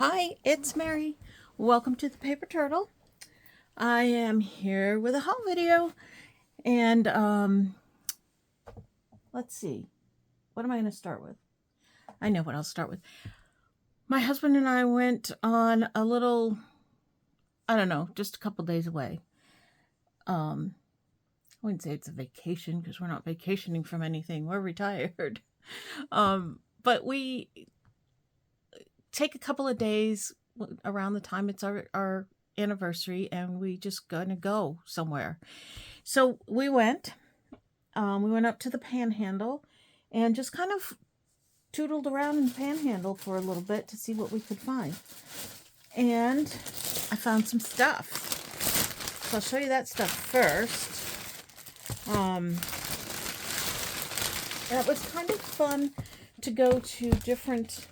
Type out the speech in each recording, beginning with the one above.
Hi, it's Mary. Welcome to the Paper Turtle. I am here with a haul video, and let's see. What am I going to start with? I know what I'll start with. My husband and I went on a little, I don't know, just a couple days away. I wouldn't say it's a vacation because we're not vacationing from anything. We're retired. But we take a couple of days around the time it's our anniversary, and we just gonna go somewhere. So we went up to the Panhandle and just kind of tootled around in the Panhandle for a little bit to see what we could find. And I found some stuff. So I'll show you that stuff first. It was kind of fun to go to different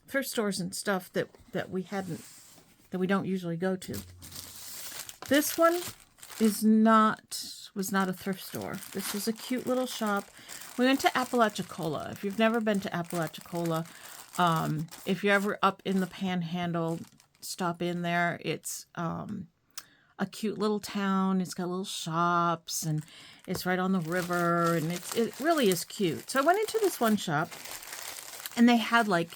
thrift stores and stuff that we don't usually go to. This one was not a thrift store. This was a cute little shop. We went to Apalachicola. If you've never been to Apalachicola, if you're ever up in the Panhandle, stop in there. It's a cute little town. It's got little shops, and it's right on the river, and it really is cute. So I went into this one shop, and they had like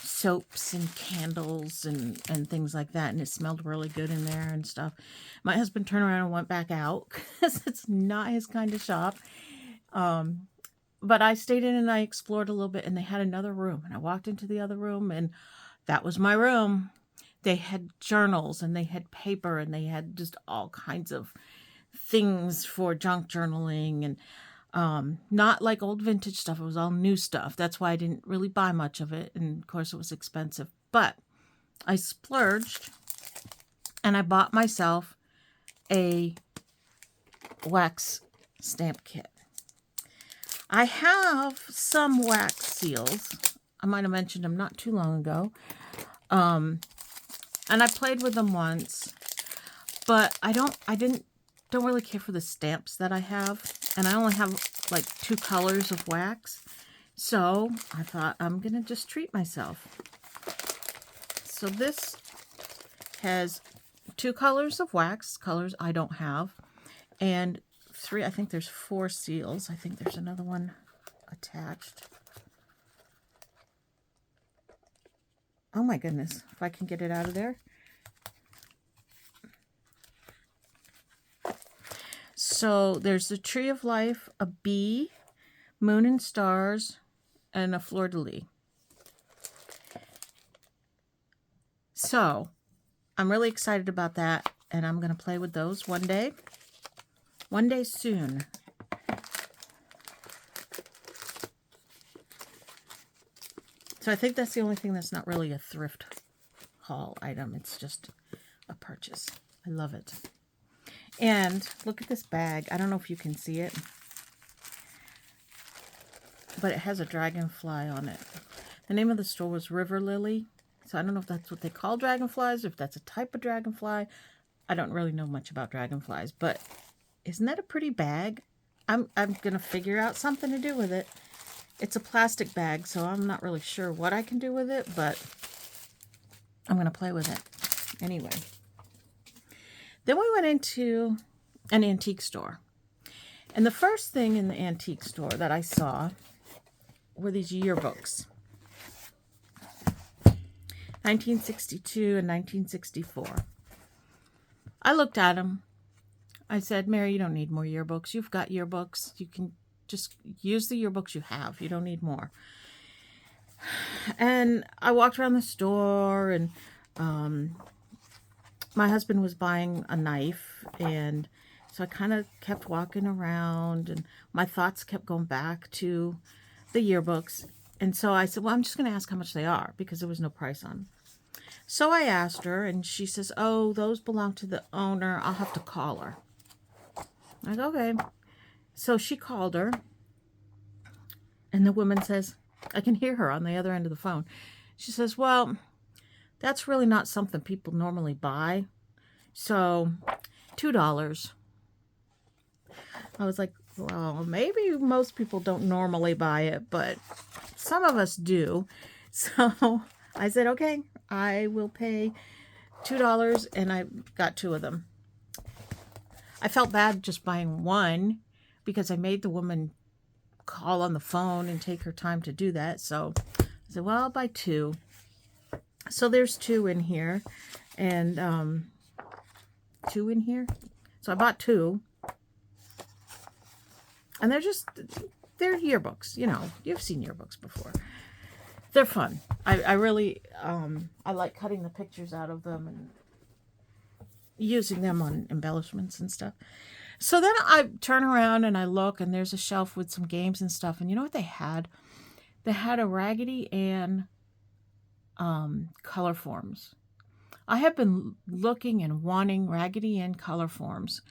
soaps and candles and things like that, and it smelled really good in there and stuff. My husband turned around and went back out because it's not his kind of shop. But I stayed in and I explored a little bit, and they had another room, and I walked into the other room, and that was my room. They had journals, and they had paper, and they had just all kinds of things for junk journaling, and not like old vintage stuff. It was all new stuff. That's why I didn't really buy much of it. And of course it was expensive, but I splurged and I bought myself a wax stamp kit. I have some wax seals. I might have mentioned them not too long ago. And I played with them once, but I don't really care for the stamps that I have. And I only have like 2 colors of wax. So I thought I'm going to just treat myself. So this has 2 colors of wax, colors I don't have. And 3, I think there's 4 seals. I think there's another one attached. Oh my goodness, if I can get it out of there. So there's the Tree of Life, a bee, moon and stars, and a fleur-de-lis. So I'm really excited about that, and I'm going to play with those one day soon. So I think that's the only thing that's not really a thrift haul item. It's just a purchase. I love it. And look at this bag. I don't know if you can see it, but it has a dragonfly on it. The name of the store was River Lily. So I don't know if that's what they call dragonflies, or if that's a type of dragonfly. I don't really know much about dragonflies, but isn't that a pretty bag? I'm going to figure out something to do with it. It's a plastic bag, so I'm not really sure what I can do with it, but I'm going to play with it anyway. Then we went into an antique store. And the first thing in the antique store that I saw were these yearbooks. 1962 and 1964. I looked at them. I said, Mary, you don't need more yearbooks. You've got yearbooks. You can just use the yearbooks you have. You don't need more. And I walked around the store, and my husband was buying a knife, and so I kind of kept walking around, and my thoughts kept going back to the yearbooks. And so I said, well, I'm just going to ask how much they are, because there was no price on them. So I asked her, and she says, oh, those belong to the owner. I'll have to call her. I'm like, okay. So she called her, and the woman says, I can hear her on the other end of the phone. She says, well, that's really not something people normally buy. So $2. I was like, well, maybe most people don't normally buy it, but some of us do. So I said, okay, I will pay $2, and I got 2 of them. I felt bad just buying one because I made the woman call on the phone and take her time to do that. So I said, well, I'll buy 2. So there's 2 in here, and 2 in here. So I bought 2, and they're yearbooks. You know, you've seen yearbooks before. They're fun. I really, I like cutting the pictures out of them and using them on embellishments and stuff. So then I turn around and I look, and there's a shelf with some games and stuff. And you know what they had? They had a Raggedy Ann color forms. I have been looking and wanting Raggedy Ann color forms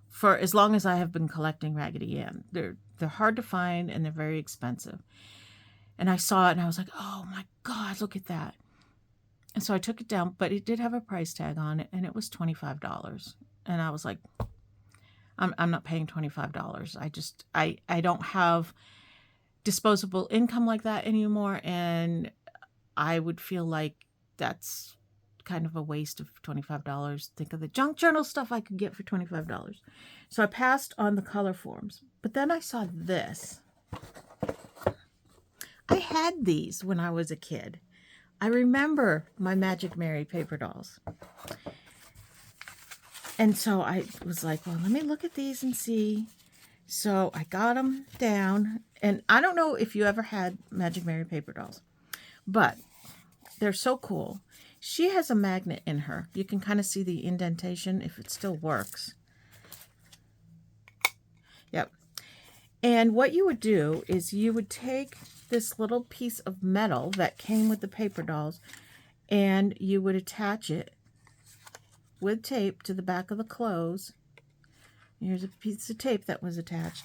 for as long as I have been collecting Raggedy Ann. They're hard to find, and they're very expensive. And I saw it and I was like, oh my God, look at that. And so I took it down, but it did have a price tag on it, and it was $25. And I was like, I'm not paying $25. I don't have disposable income like that anymore. And I would feel like that's kind of a waste of $25. Think of the junk journal stuff I could get for $25. So I passed on the color forms. But then I saw this. I had these when I was a kid. I remember my Magic Mary paper dolls. And so I was like, well, let me look at these and see. So I got them down. And I don't know if you ever had Magic Mary paper dolls, but they're so cool. She has a magnet in her. You can kind of see the indentation if it still works. Yep. And what you would do is you would take this little piece of metal that came with the paper dolls, and you would attach it with tape to the back of the clothes. Here's a piece of tape that was attached,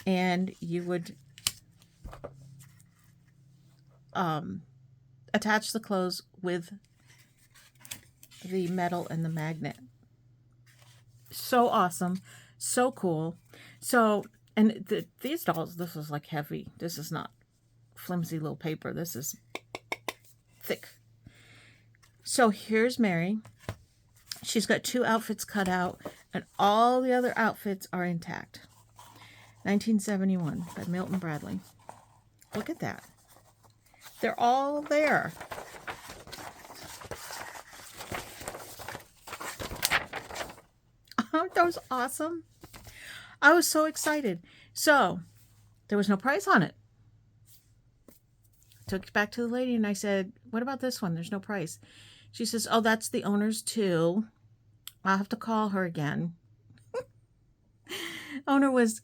and you would attach the clothes with the metal and the magnet. So awesome, so cool. So, and these dolls, this is like heavy. This is not flimsy little paper. This is thick. So here's Mary. She's got 2 outfits cut out, and all the other outfits are intact. 1971 by Milton Bradley. Look at that. They're all there. Aren't those awesome? I was so excited. So there was no price on it. Took it back to the lady and I said, what about this one? There's no price. She says, oh, that's the owner's too. I'll have to call her again. Owner was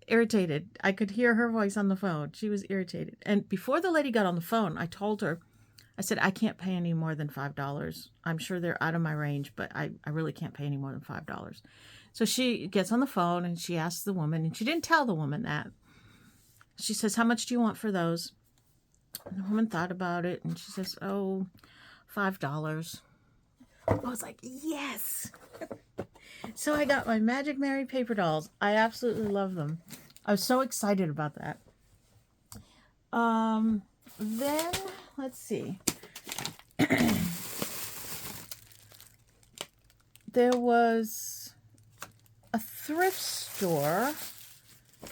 irritated. I could hear her voice on the phone. She was irritated. And before the lady got on the phone, I told her, I said, I can't pay any more than $5. I'm sure they're out of my range, but I really can't pay any more than $5. So she gets on the phone and she asks the woman, and she didn't tell the woman that. She says, how much do you want for those? And the woman thought about it, and she says, oh, $5. I was like, yes. So I got my Magic Mary paper dolls. I absolutely love them. I was so excited about that. Then, let's see. There was a thrift store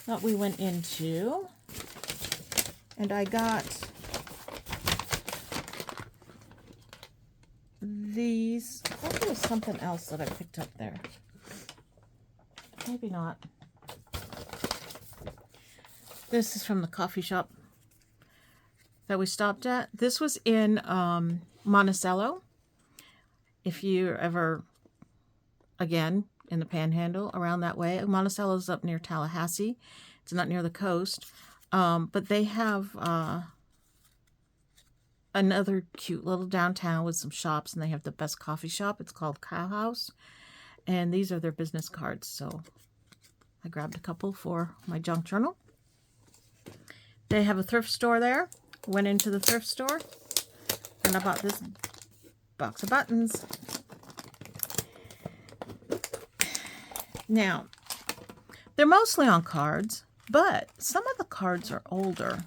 that we went into, and I got these. I thought there was something else that I picked up there. Maybe not. This is from the coffee shop that we stopped at. This was in Monticello. If you're ever, again, in the Panhandle around that way. Monticello's up near Tallahassee. It's not near the coast. But they have another cute little downtown with some shops, and they have the best coffee shop. It's called Cow House. And these are their business cards. So I grabbed a couple for my junk journal. They have a thrift store there. Went into the thrift store, and I bought this box of buttons. Now, they're mostly on cards, but some of the cards are older.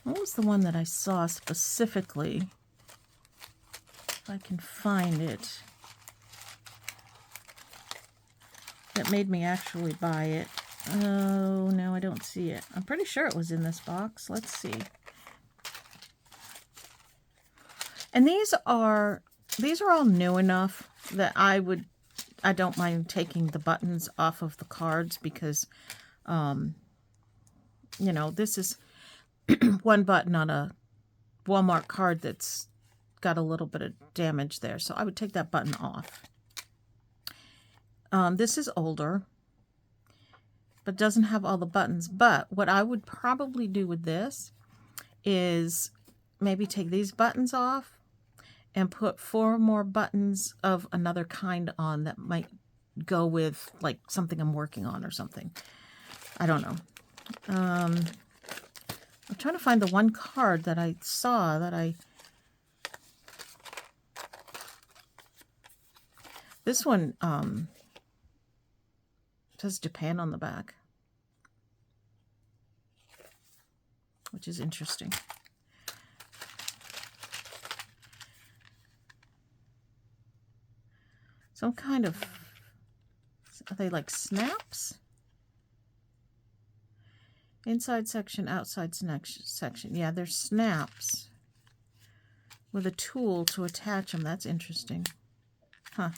What was the one that I saw specifically? If I can find it. That made me actually buy it. Oh, no, I don't see it. I'm pretty sure it was in this box. Let's see. And these are all new enough that I don't mind taking the buttons off of the cards because, you know, this is one button on a Walmart card that's got a little bit of damage there. So I would take that button off. This is older, but doesn't have all the buttons. But what I would probably do with this is maybe take these buttons off and put 4 more buttons of another kind on that might go with like something I'm working on or something. I don't know. I'm trying to find the one card that I saw that this one says Japan on the back, which is interesting. Some kind of, are they like snaps? Inside section, outside section. Yeah, they're snaps with a tool to attach them. That's interesting. Huh.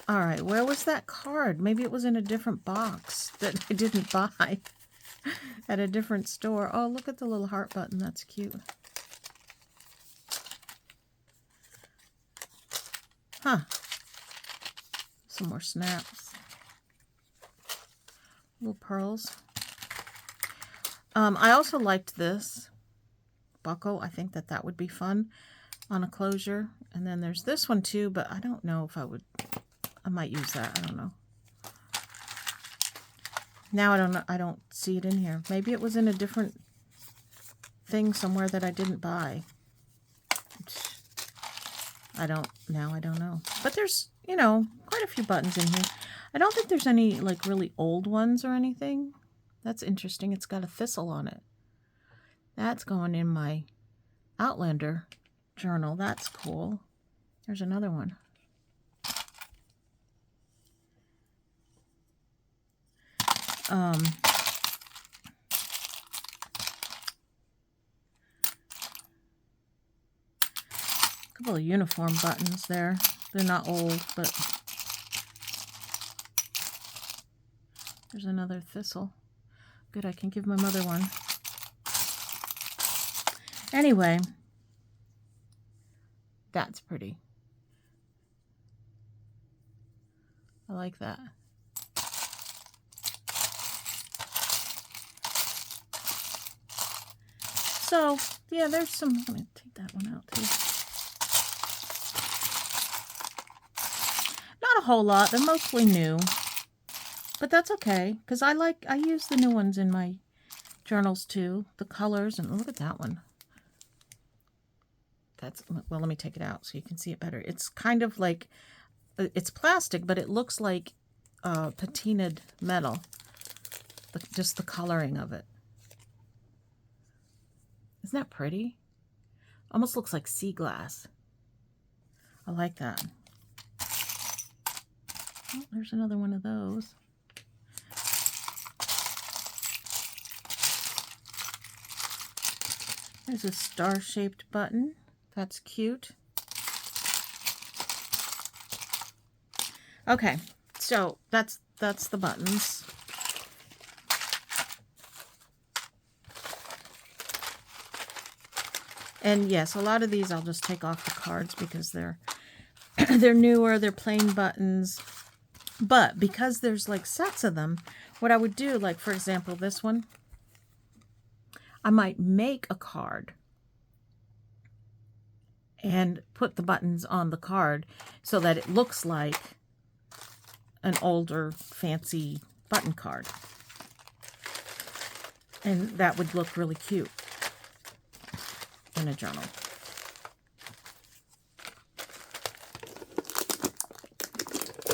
All right, where was that card? Maybe it was in a different box that I didn't buy at a different store. Oh, look at the little heart button. That's cute. Huh. Some more snaps. Little pearls. I also liked this buckle. I think that would be fun on a closure. And then there's this one too, but I don't know if I might use that. I don't know. Now I don't know. I don't see it in here. Maybe it was in a different thing somewhere that I didn't buy. I don't know. But there's, you know, quite a few buttons in here. I don't think there's any like really old ones or anything. That's interesting. It's got a thistle on it. That's going in my Outlander journal. That's cool. There's another one. Couple of uniform buttons there. They're not old, but there's another thistle. Good, I can give my mother one. Anyway, that's pretty. I like that. So, yeah, there's some. Let me take that one out too. Not a whole lot. They're mostly new. But that's okay, because I use the new ones in my journals too. The colors, and look at that one. Well, let me take it out so you can see it better. It's kind of like, it's plastic, but it looks like patinaed metal. Just the coloring of it. Isn't that pretty? Almost looks like sea glass. I like that. Oh, there's another one of those. There's a star-shaped button. That's cute. Okay, so that's the buttons. And yes, a lot of these I'll just take off the cards because they're they're newer, they're plain buttons. But because there's like sets of them, what I would do, like for example, this one, I might make a card and put the buttons on the card so that it looks like an older fancy button card. And that would look really cute in a journal.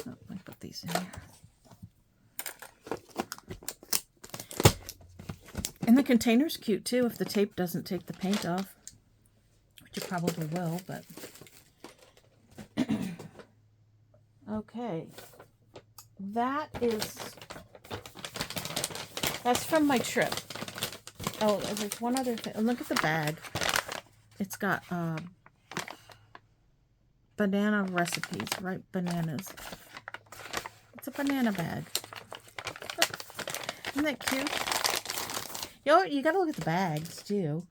Oh, let me put these in here. the container's cute too if the tape doesn't take the paint off, which it probably will, but okay. That's from my trip. Oh, there's one other thing. Look at the bag. It's got banana recipes, right? Bananas. It's a banana bag. Isn't that cute? You gotta look at the bags too.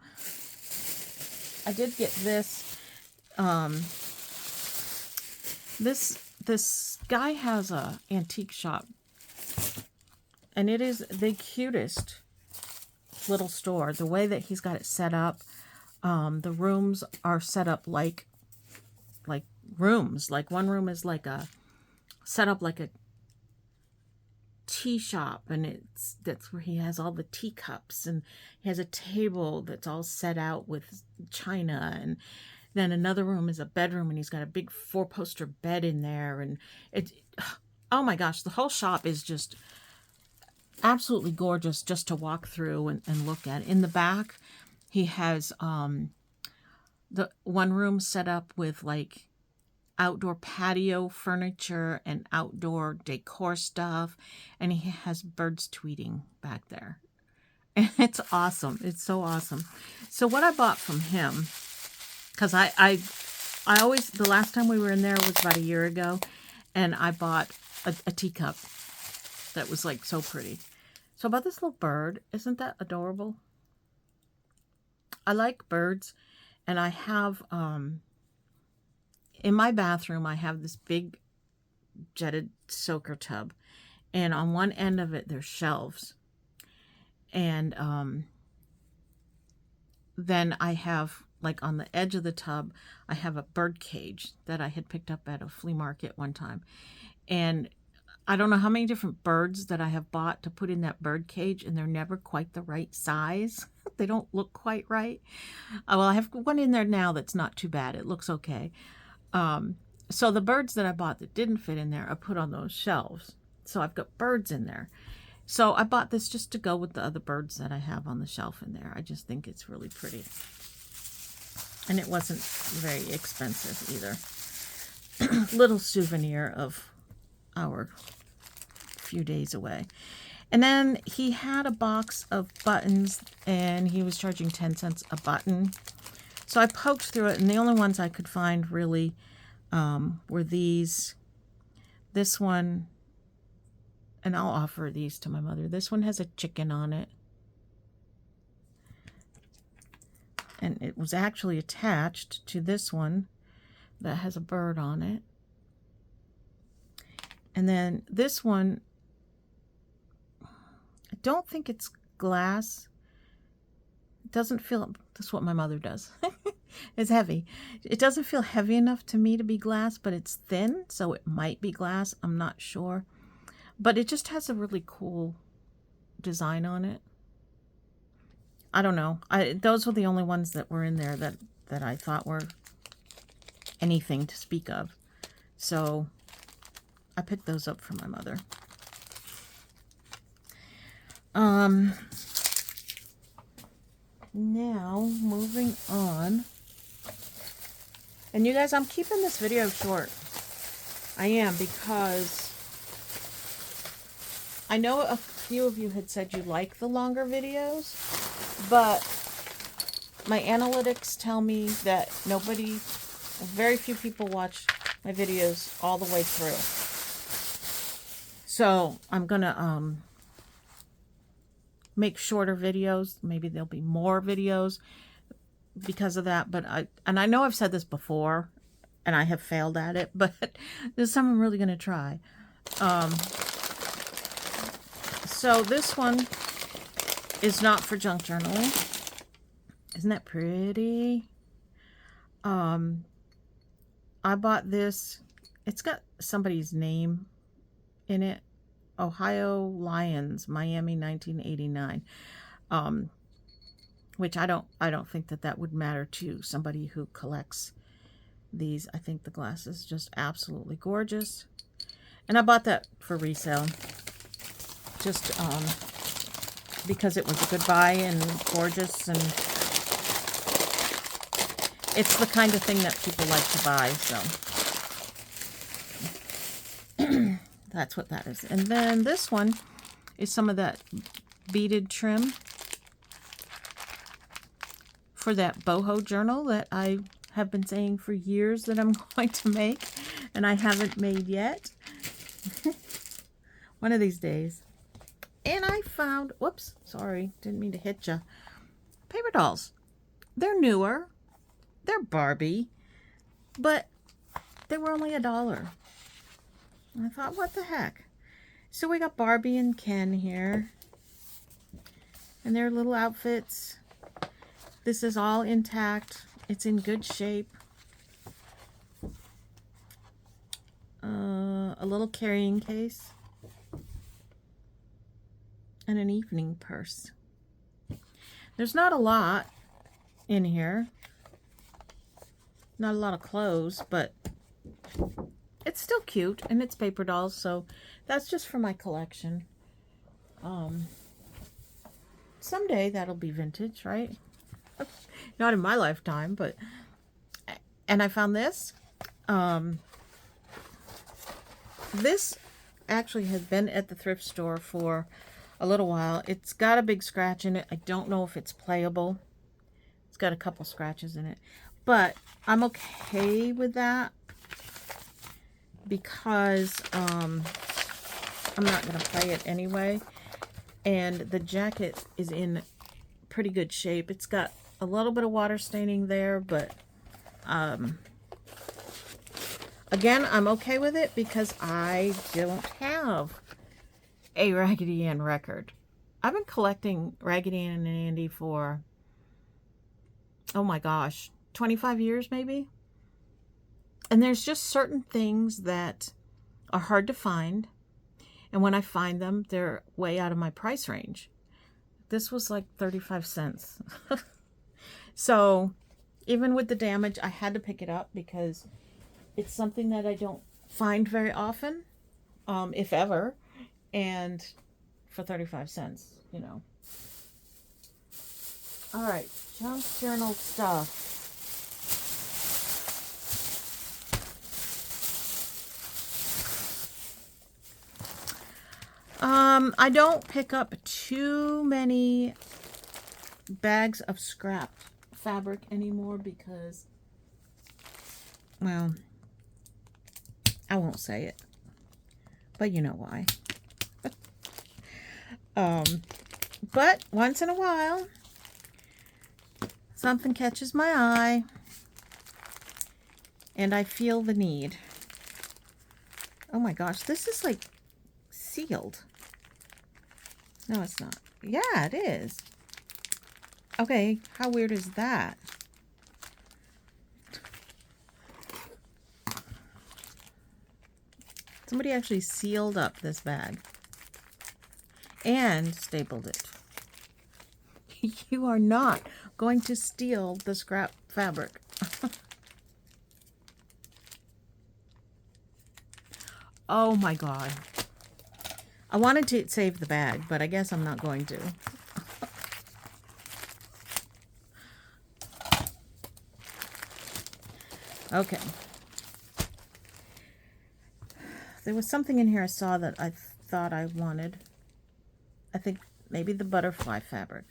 I did get this. This guy has a antique shop, and it is the cutest little store. The way that he's got it set up, the rooms are set up like rooms. Like one room is like set up like a tea shop, and that's where he has all the teacups, and he has a table that's all set out with china, and then another room is a bedroom, and he's got a big 4-poster bed in there, and oh my gosh, the whole shop is just absolutely gorgeous just to walk through and look at. In the back, he has the one room set up with like outdoor patio furniture and outdoor decor stuff, and he has birds tweeting back there, and it's awesome. It's so awesome. So what I bought from him, because I always, the last time we were in there was about a year ago, and I bought a teacup that was like so pretty. So I bought this little bird. Isn't that adorable? I like birds, and I have in my bathroom, I have this big jetted soaker tub, and on one end of it, there's shelves. And then I have, like on the edge of the tub, I have a bird cage that I had picked up at a flea market one time. And I don't know how many different birds that I have bought to put in that bird cage, and they're never quite the right size. They don't look quite right. Well, I have one in there now that's not too bad. It looks okay. So the birds that I bought that didn't fit in there, I put on those shelves. So I've got birds in there. So I bought this just to go with the other birds that I have on the shelf in there. I just think it's really pretty. And it wasn't very expensive either. Little souvenir of our few days away. And then he had a box of buttons, and he was charging 10 cents a button. So I poked through it, and the only ones I could find really were these. This one, and I'll offer these to my mother. This one has a chicken on it. And it was actually attached to this one that has a bird on it. And then this one, I don't think it's glass. It doesn't feel, that's what my mother does. It's heavy. It doesn't feel heavy enough to me to be glass, but it's thin, so it might be glass. I'm not sure. But it just has a really cool design on it. I don't know. Those were the only ones that were in there that I thought were anything to speak of. So I picked those up for my mother. Now, moving on. And you guys, I'm keeping this video short. I am, because I know a few of you had said you like the longer videos, but my analytics tell me that very few people watch my videos all the way through. So I'm gonna make shorter videos. Maybe there'll be more videos because of that. But I know I've said this before, and I have failed at it, but this is something I'm really gonna try. So this one is not for junk journaling. Isn't that pretty? I bought this. It's got somebody's name in it. Ohio Lions, Miami, 1989. Which I don't think that would matter to somebody who collects these. I think the glass is just absolutely gorgeous. And I bought that for resale. Just because it was a good buy and gorgeous, and it's the kind of thing that people like to buy, so that's what that is. And then this one is some of that beaded trim for that boho journal that I have been saying for years that I'm going to make, and I haven't made yet. One of these days. And I found, whoops, sorry, didn't mean to hit you. Paper dolls. They're newer. They're Barbie, but they were only $1. And I thought, what the heck? So we got Barbie and Ken here, and their little outfits. This is all intact. It's in good shape. A little carrying case. And an evening purse. There's not a lot in here. Not a lot of clothes, but it's still cute, and it's paper dolls, so that's just for my collection. Someday that'll be vintage, right? Not in my lifetime, but... And I found this. This actually has been at the thrift store for a little while. It's got a big scratch in it. I don't know if it's playable. It's got a couple scratches in it. But I'm okay with that because I'm not going to play it anyway. And the jacket is in pretty good shape. It's got a little bit of water staining there, but again, I'm okay with it because I don't have a Raggedy Ann record. I've been collecting Raggedy Ann and Andy for, oh my gosh, 25 years maybe. And there's just certain things that are hard to find. And when I find them, they're way out of my price range. This was like 35 cents. So even with the damage, I had to pick it up because it's something that I don't find very often, if ever. And for 35 cents, you know. All right, junk journal stuff. I don't pick up too many bags of scrapped fabric anymore because, well, I won't say it, but you know why. But once in a while, something catches my eye, and I feel the need. Oh my gosh, this is like sealed. No, it's not. Yeah, it is. Okay, how weird is that? Somebody actually sealed up this bag and stapled it. You are not going to steal the scrap fabric. Oh my God. I wanted to save the bag, but I guess I'm not going to. Okay. There was something in here I saw that I thought I wanted. I think maybe the butterfly fabric.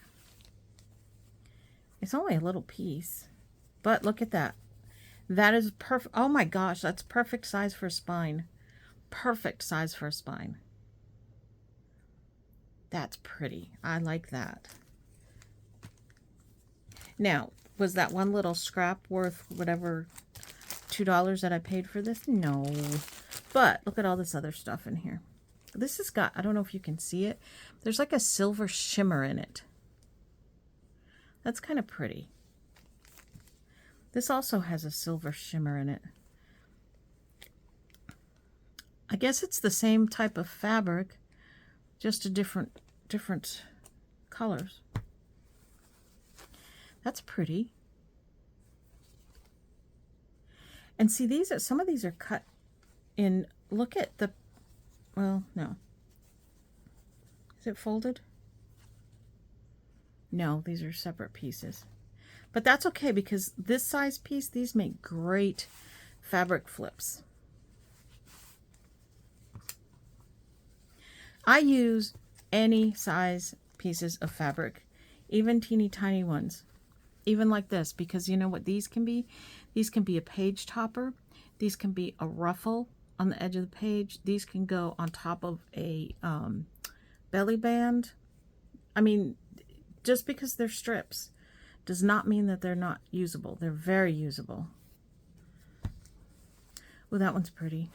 It's only a little piece, but look at that. That is perfect. Oh my gosh, that's perfect size for a spine. Perfect size for a spine. That's pretty. I like that. Now, was that one little scrap worth whatever $2 that I paid for this? No. But look at all this other stuff in here. This has got, I don't know if you can see it. There's like a silver shimmer in it. That's kind of pretty. This also has a silver shimmer in it. I guess it's the same type of fabric, just a different colors. That's pretty. And see, these are, some of these are cut in, look at the, well, no. Is it folded? No, these are separate pieces. But that's okay because this size piece, these make great fabric flips. I use any size pieces of fabric, even teeny tiny ones, even like this, because you know what these can be? These can be a page topper. These can be a ruffle on the edge of the page. These can go on top of a belly band. I mean, just because they're strips does not mean that they're not usable. They're very usable. Well, that one's pretty.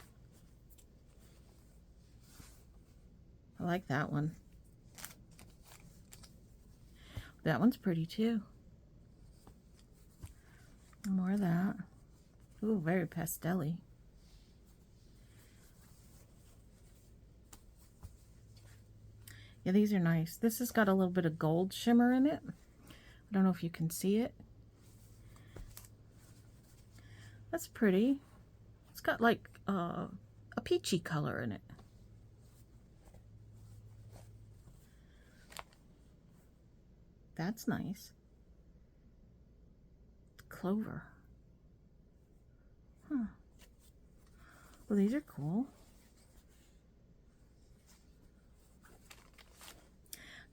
I like that one. That one's pretty too. More of that. Ooh, very pastel-y. Yeah, these are nice. This has got a little bit of gold shimmer in it. I don't know if you can see it. That's pretty. It's got like a peachy color in it. That's nice. Clover. Huh. Well, these are cool.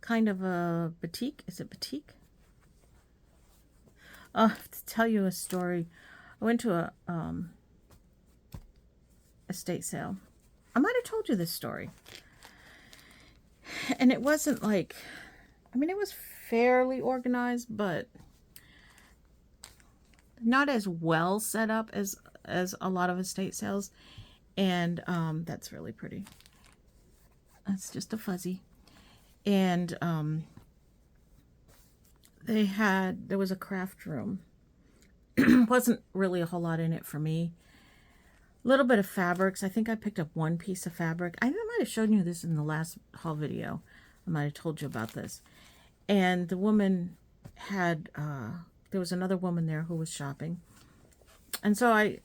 Kind of a batik. Is it batik? To tell you a story. I went to a estate sale. I might have told you this story. And it wasn't like, I mean, it was fairly organized, but not as well set up as a lot of estate sales. And that's really pretty. That's just a fuzzy. And there was a craft room. Wasn't really a whole lot in it for me. A little bit of fabrics. I think I picked up one piece of fabric. I might have shown you this in the last haul video. I might have told you about this. And the woman had, there was another woman there who was shopping. And so I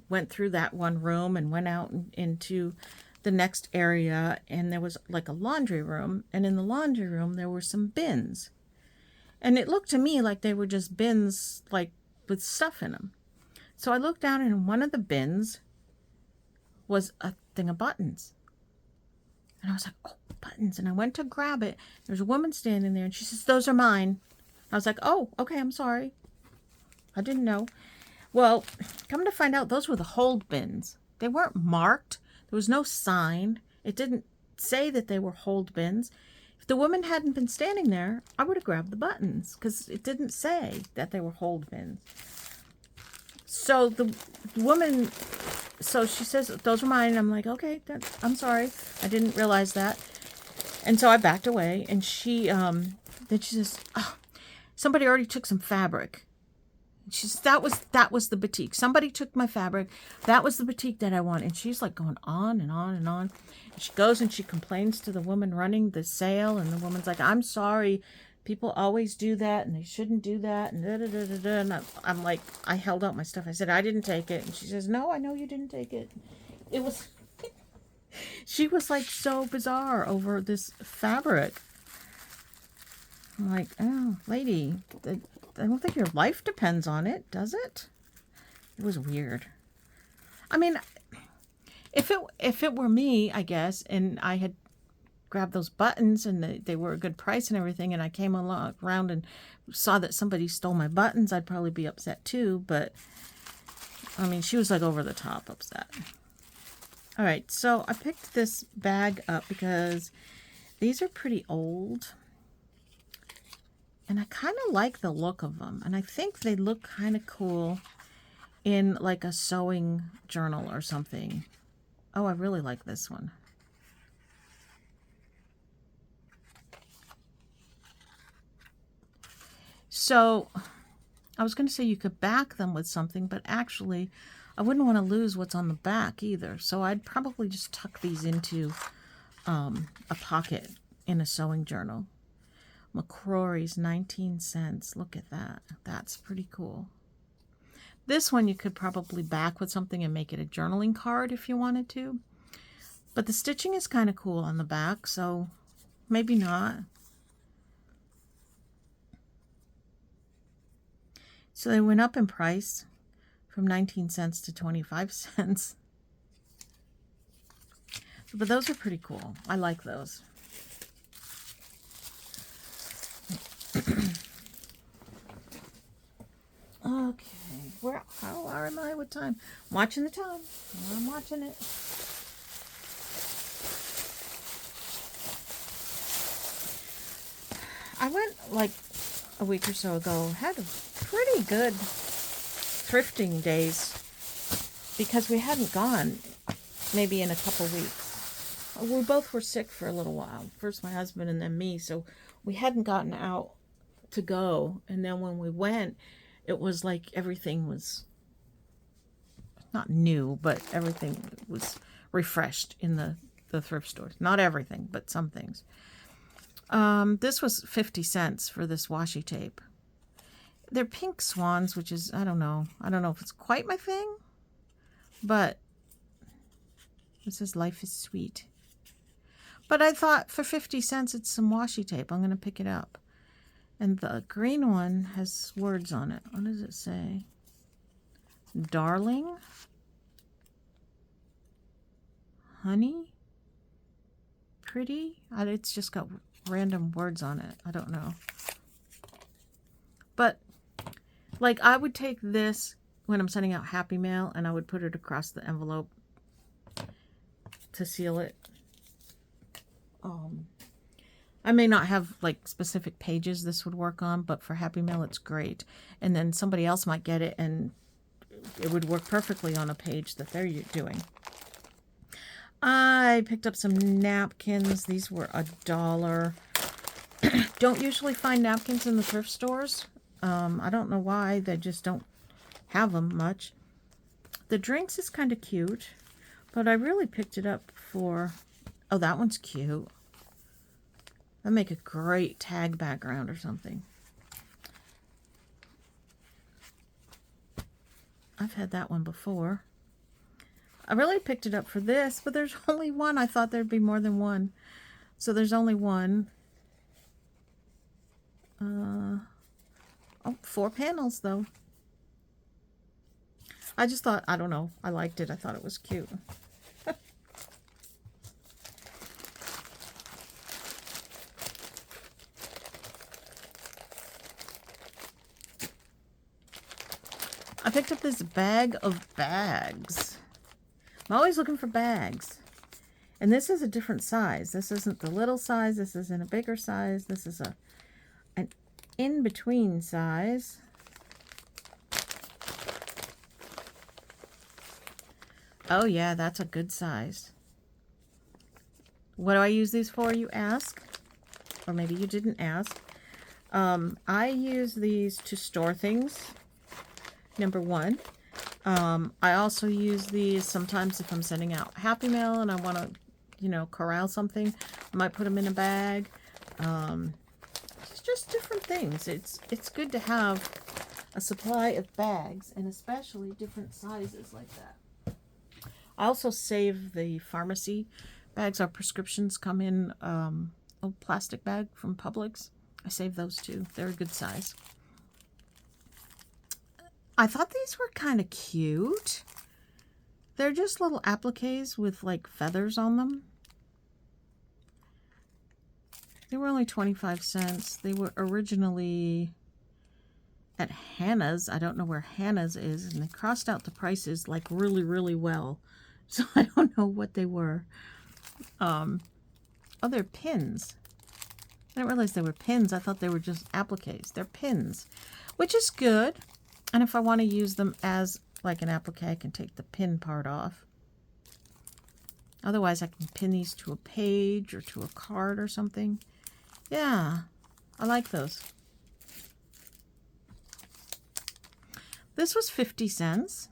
went through that one room and went out into the next area, and there was like a laundry room. And in the laundry room, there were some bins. And it looked to me like they were just bins, like with stuff in them. So I looked down, and in one of the bins was a thing of buttons. And I was like, oh, buttons. And I went to grab it. There's a woman standing there, and she says, those are mine. I was like, oh, okay, I'm sorry. I didn't know. Well, come to find out, those were the hold bins. They weren't marked. There was no sign. It didn't say that they were hold bins. If the woman hadn't been standing there, I would have grabbed the buttons because it didn't say that they were hold bins. So the woman, so she says, those are mine. And I'm like, okay, I'm sorry. I didn't realize that. And so I backed away, and then she says, oh, somebody already took some fabric. She says, that was the batik. Somebody took my fabric. That was the batik that I want. And she's like going on and on and on. And she goes and she complains to the woman running the sale. And the woman's like, I'm sorry. People always do that, and they shouldn't do that. And da da da da da. And I'm like, I held out my stuff. I said, I didn't take it. And she says, no, I know you didn't take it. It was, she was like so bizarre over this fabric. I'm like, oh, lady, I don't think your life depends on it, does it? It was weird. I mean, if it were me, I guess, and I had grabbed those buttons and they were a good price and everything, and I came around and saw that somebody stole my buttons, I'd probably be upset too. But I mean, she was like over the top upset. All right, so I picked this bag up because these are pretty old. And I kind of like the look of them. And I think they look kind of cool in like a sewing journal or something. Oh, I really like this one. So I was going to say you could back them with something, but actually I wouldn't want to lose what's on the back either. So I'd probably just tuck these into a pocket in a sewing journal. McCrory's 19 cents. Look at that. That's pretty cool. This one you could probably back with something and make it a journaling card if you wanted to. But the stitching is kind of cool on the back, so maybe not. So they went up in price from 19 cents to 25 cents. But those are pretty cool. I like those. Okay, how am I with time? I'm watching the time. I'm watching it. I went like a week or so ago, had a pretty good thrifting days because we hadn't gone maybe in a couple weeks. We both were sick for a little while. First my husband and then me, so we hadn't gotten out to go. And then when we went, it was like everything was not new, but everything was refreshed in the thrift stores. Not everything, but some things. This was 50 cents for this washi tape. They're pink swans, which is, I don't know if it's quite my thing, but it says life is sweet. But I thought for 50 cents, it's some washi tape. I'm going to pick it up. And the green one has words on it. What does it say? Darling? Honey? Pretty? It's just got random words on it. I don't know. But, like, I would take this when I'm sending out Happy Mail, and I would put it across the envelope to seal it. I may not have like specific pages this would work on, but for Happy Mail it's great. And then somebody else might get it and it would work perfectly on a page that they're doing. I picked up some napkins. These were $1. Don't usually find napkins in the thrift stores. I don't know why. They just don't have them much. The drinks is kind of cute, but I really picked it up for... Oh, that one's cute. That'd make a great tag background or something. I've had that one before. I really picked it up for this, but there's only one. I thought there'd be more than one. So there's only one. 4 panels though. I just thought, I don't know, I liked it. I thought it was cute. I picked up this bag of bags. I'm always looking for bags. And this is a different size. This isn't the little size. This isn't a bigger size. This is an in-between size. Oh yeah, that's a good size. What do I use these for, you ask? Or maybe you didn't ask. I use these to store things. Number one. I also use these sometimes if I'm sending out Happy Mail and I want to, you know, corral something. I might put them in a bag. It's just different things. It's good to have a supply of bags, and especially different sizes like that. I also save the pharmacy bags. Our prescriptions come in a plastic bag from Publix. I save those too. They're a good size. I thought these were kind of cute. They're just little appliques with like feathers on them. They were only 25 cents. They were originally at Hannah's. I don't know where Hannah's is. And they crossed out the prices like really, really well. So I don't know what they were. Oh, they're pins. I didn't realize they were pins. I thought they were just appliques. They're pins, which is good. And if I want to use them as like an applique, I can take the pin part off. Otherwise, I can pin these to a page or to a card or something. Yeah, I like those. This was 50 cents.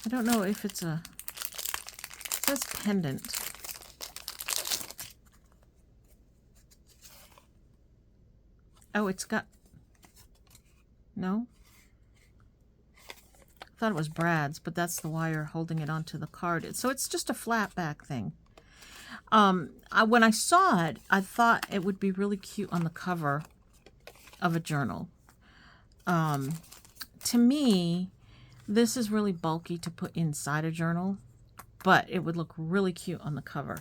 I don't know if it's a... It says pendant. Oh, it's got... No? I thought it was Brad's, but that's the wire holding it onto the card. So it's just a flat back thing. When I saw it, I thought it would be really cute on the cover of a journal. To me, this is really bulky to put inside a journal, but it would look really cute on the cover.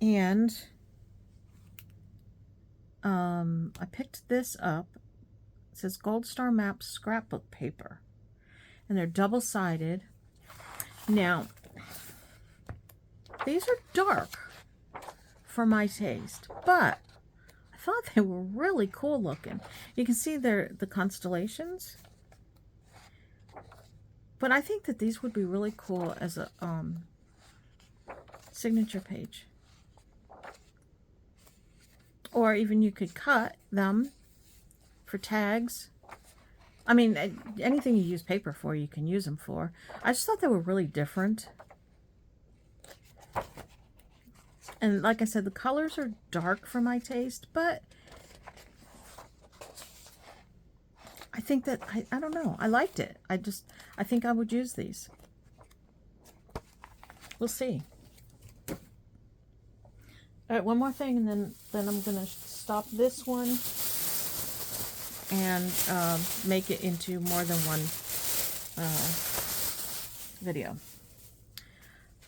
And I picked this up. It says Gold Star Maps scrapbook paper, and they're double-sided. Now, these are dark for my taste, but I thought they were really cool looking. You can see they're the constellations, but I think that these would be really cool as a signature page. Or even you could cut them for tags. I mean, anything you use paper for, you can use them for. I just thought they were really different. And like I said, the colors are dark for my taste, but I think that, I don't know, I liked it. I think I would use these. We'll see. All right, one more thing, and then I'm going to stop this one and make it into more than one video.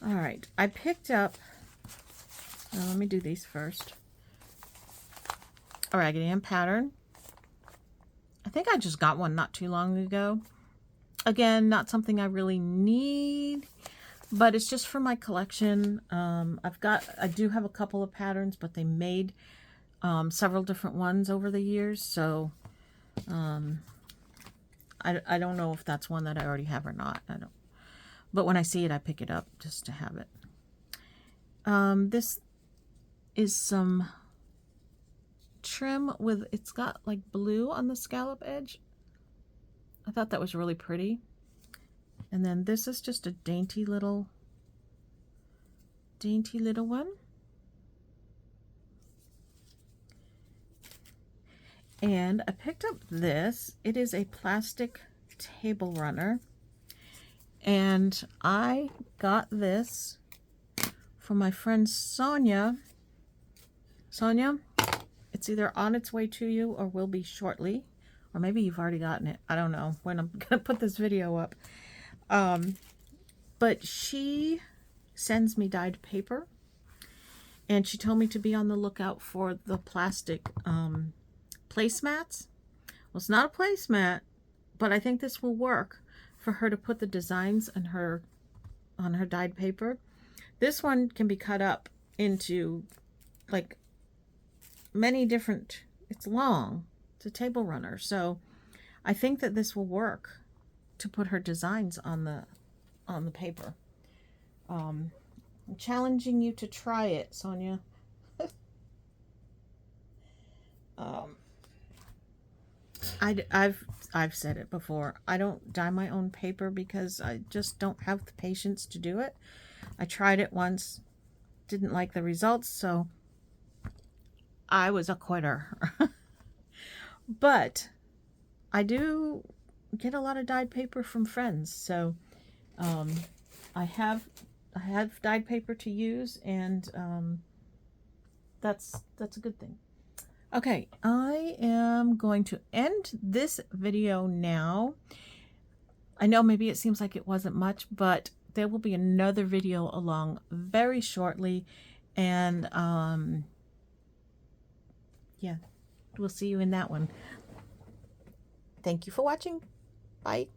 All right, I picked up, let me do these first. A Raggedy Ann pattern. I think I just got one not too long ago. Again, not something I really need, but it's just for my collection. I do have a couple of patterns, but they made several different ones over the years, so I don't know if that's one that I already have or not. I don't. But when I see it, I pick it up just to have it. This is some trim with, it's got like blue on the scallop edge. I thought that was really pretty. And then this is just a dainty little one. And I picked up this. It is a plastic table runner. And I got this from my friend Sonia. Sonia, it's either on its way to you or will be shortly. Or maybe you've already gotten it. I don't know when I'm going to put this video up. But she sends me dyed paper. And she told me to be on the lookout for the plastic placemats. Well, it's not a placemat, but I think this will work for her to put the designs on her dyed paper. This one can be cut up into like many different, it's long, it's a table runner. So I think that this will work to put her designs on the paper. I'm challenging you to try it, Sonia. I've said it before. I don't dye my own paper because I just don't have the patience to do it. I tried it once, didn't like the results, so I was a quitter. But I do get a lot of dyed paper from friends, so I have dyed paper to use, and that's a good thing. Okay, I am going to end this video now. I know maybe it seems like it wasn't much, but there will be another video along very shortly, and yeah, we'll see you in that one. Thank you for watching. Bye.